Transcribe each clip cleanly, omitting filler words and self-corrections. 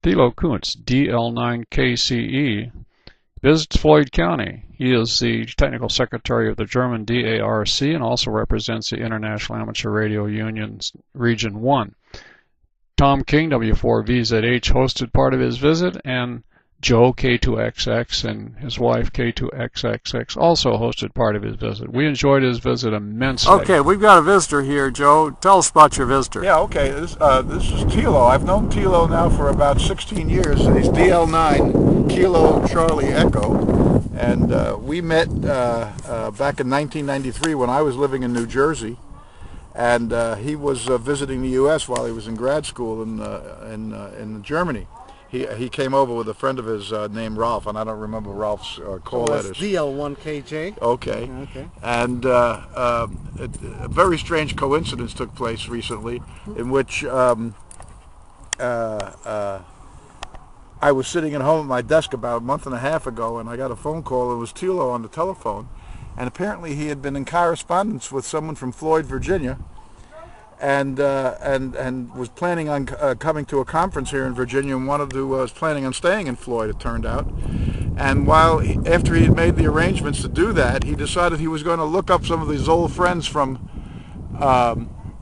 Thilo Kootz DL9KCE visits Floyd County. He is the Technical Secretary of the German DARC and also represents the International Amateur Radio Union's Region 1. Tom King W4VZH hosted part of his visit, and Joe K2XX and his wife K2XXX also hosted part of his visit. We enjoyed his visit immensely. Okay, we've got a visitor here, Joe. Tell us about your visitor. Yeah, okay. This is Thilo. I've known Thilo now for about 16 years. He's DL9 Kilo Charlie Echo. And we met back in 1993 when I was living in New Jersey. And he was visiting the U.S. while he was in grad school in Germany. He came over with a friend of his named Ralph, and I don't remember Ralph's call letters. DL1KJ. Okay. Okay. And a very strange coincidence took place recently, in which I was sitting at home at my desk about a month and a half ago, and I got a phone call. It was Thilo on the telephone, and apparently he had been in correspondence with someone from Floyd, Virginia. And was planning on coming to a conference here in Virginia, and was planning on staying in Floyd, it turned out. And after he had made the arrangements to do that, he decided he was going to look up some of these old friends from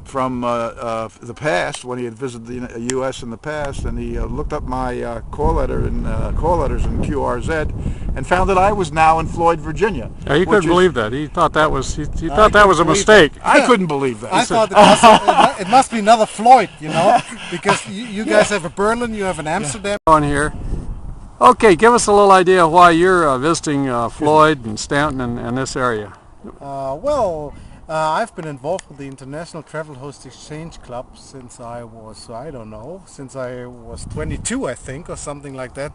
the past, when he had visited the U.S. in the past, and he looked up my call letters in QRZ, and found that I was now in Floyd, Virginia. Yeah, he couldn't believe that. He thought that was a mistake. I couldn't believe that. I thought it must be another Floyd, you know, because you guys have a Berlin, you have an Amsterdam. On here. Okay, give us a little idea of why you're visiting Floyd and Stanton and this area. I've been involved with the International Travel Host Exchange Club since I was, since I was 22, I think, or something like that,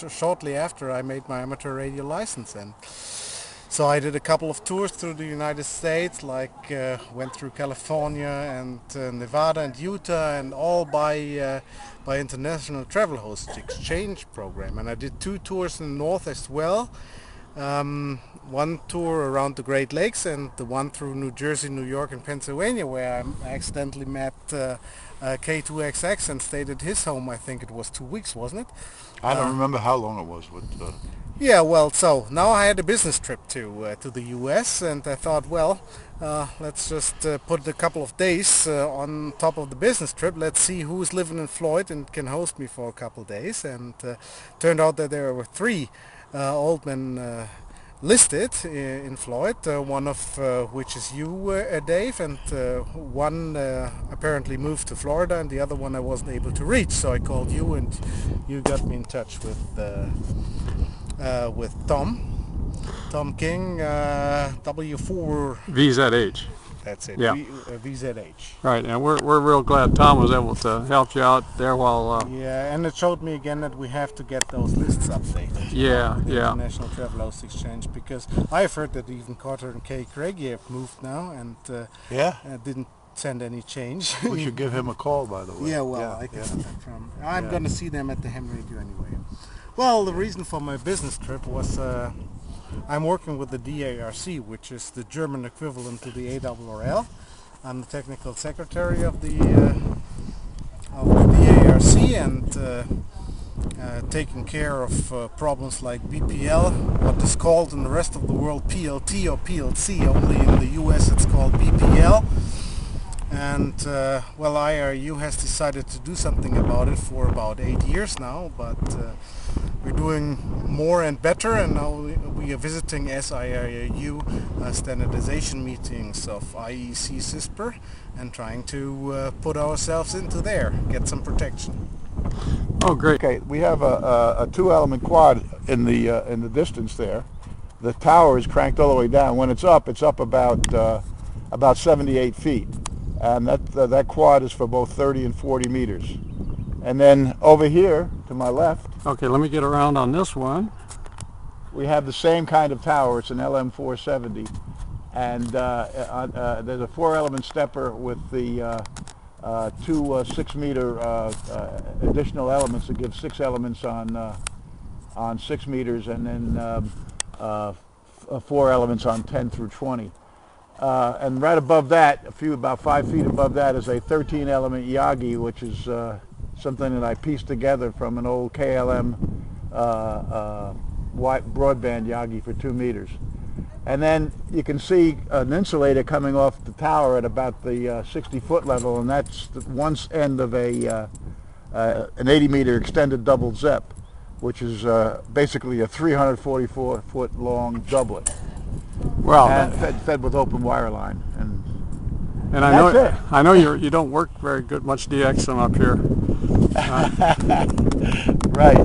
shortly after I made my amateur radio license. And so I did a couple of tours through the United States, like went through California and Nevada and Utah, and all by International Travel Host Exchange program. And I did 2 tours in the north as well. One tour around the Great Lakes, and the one through New Jersey, New York, and Pennsylvania, where I accidentally met K2XX and stayed at his home. I think it was 2 weeks, wasn't it? I don't remember how long it was. Yeah, well, so now I had a business trip to the U.S., and I thought, well, let's just put a couple of days on top of the business trip. Let's see who's living in Floyd and can host me for a couple of days. And turned out that there were 3 old men listed in Floyd, one of which is you, Dave, and one apparently moved to Florida, and the other one I wasn't able to reach. So I called you, and you got me in touch with Tom King W4VZH. That's it. Yeah. VZH. Right, and we're real glad Tom was able to help you out there while. Yeah, and it showed me again that we have to get those lists updated. Yeah, the yeah. International Travel Host Exchange, because I've heard that even Carter and Kay Craigie have moved now, and didn't send any change. We should give him a call, by the way. Yeah, well, I can get that from. I'm going to see them at the ham radio anyway. Well, the reason for my business trip was I'm working with the DARC, which is the German equivalent to the ARRL. I'm the technical secretary of the DARC, and taking care of problems like BPL, what is called in the rest of the world PLT or PLC. Only in the US it's called BPL. And well, IRU has decided to do something about it for about 8 years now, but we're doing more and better, and now we are visiting SIRU standardization meetings of IEC CISPR and trying to put ourselves into there, get some protection. Oh, great. Okay, we have a 2-element quad in the distance there. The tower is cranked all the way down. When it's up about 78 feet. And that quad is for both 30 and 40 meters. And then over here to my left, okay, let me get around on this one. we have the same kind of tower. It's an LM470, and there's a 4-element stepper with the 2 6-meter additional elements that give 6 elements on 6 meters, and then 4 elements on 10 through 20. And right above that, about 5 feet above that, is a 13-element Yagi, which is something that I pieced together from an old KLM broadband Yagi for 2 meters. And then you can see an insulator coming off the tower at about the 60-foot level, and that's the one end of an 80-meter extended double zip, which is basically a 344-foot long doublet. Well, and fed with open wire line. And I know you don't work very good much DXM up here. Right.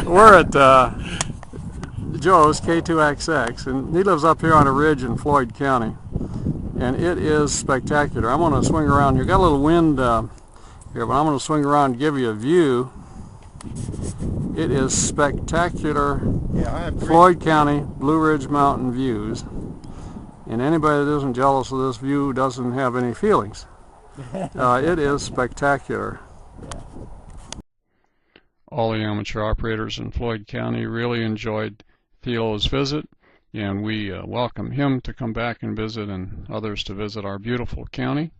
We're at Joe's K2XX, and he lives up here on a ridge in Floyd County, and it is spectacular. I'm going to swing around. You've got a little wind here, but I'm going to swing around and give you a view. It is spectacular. Yeah, I have Floyd County Blue Ridge Mountain views, and anybody that isn't jealous of this view doesn't have any feelings. It is spectacular. All the amateur operators in Floyd County really enjoyed Thilo's visit, and we welcome him to come back and visit, and others to visit our beautiful county.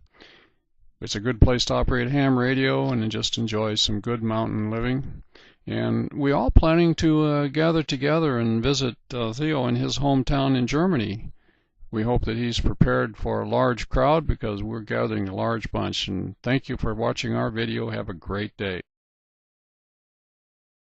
It's a good place to operate ham radio and just enjoy some good mountain living. And we're all planning to gather together and visit Thilo in his hometown in Germany. We hope that he's prepared for a large crowd, because we're gathering a large bunch. And thank you for watching our video. Have a great day.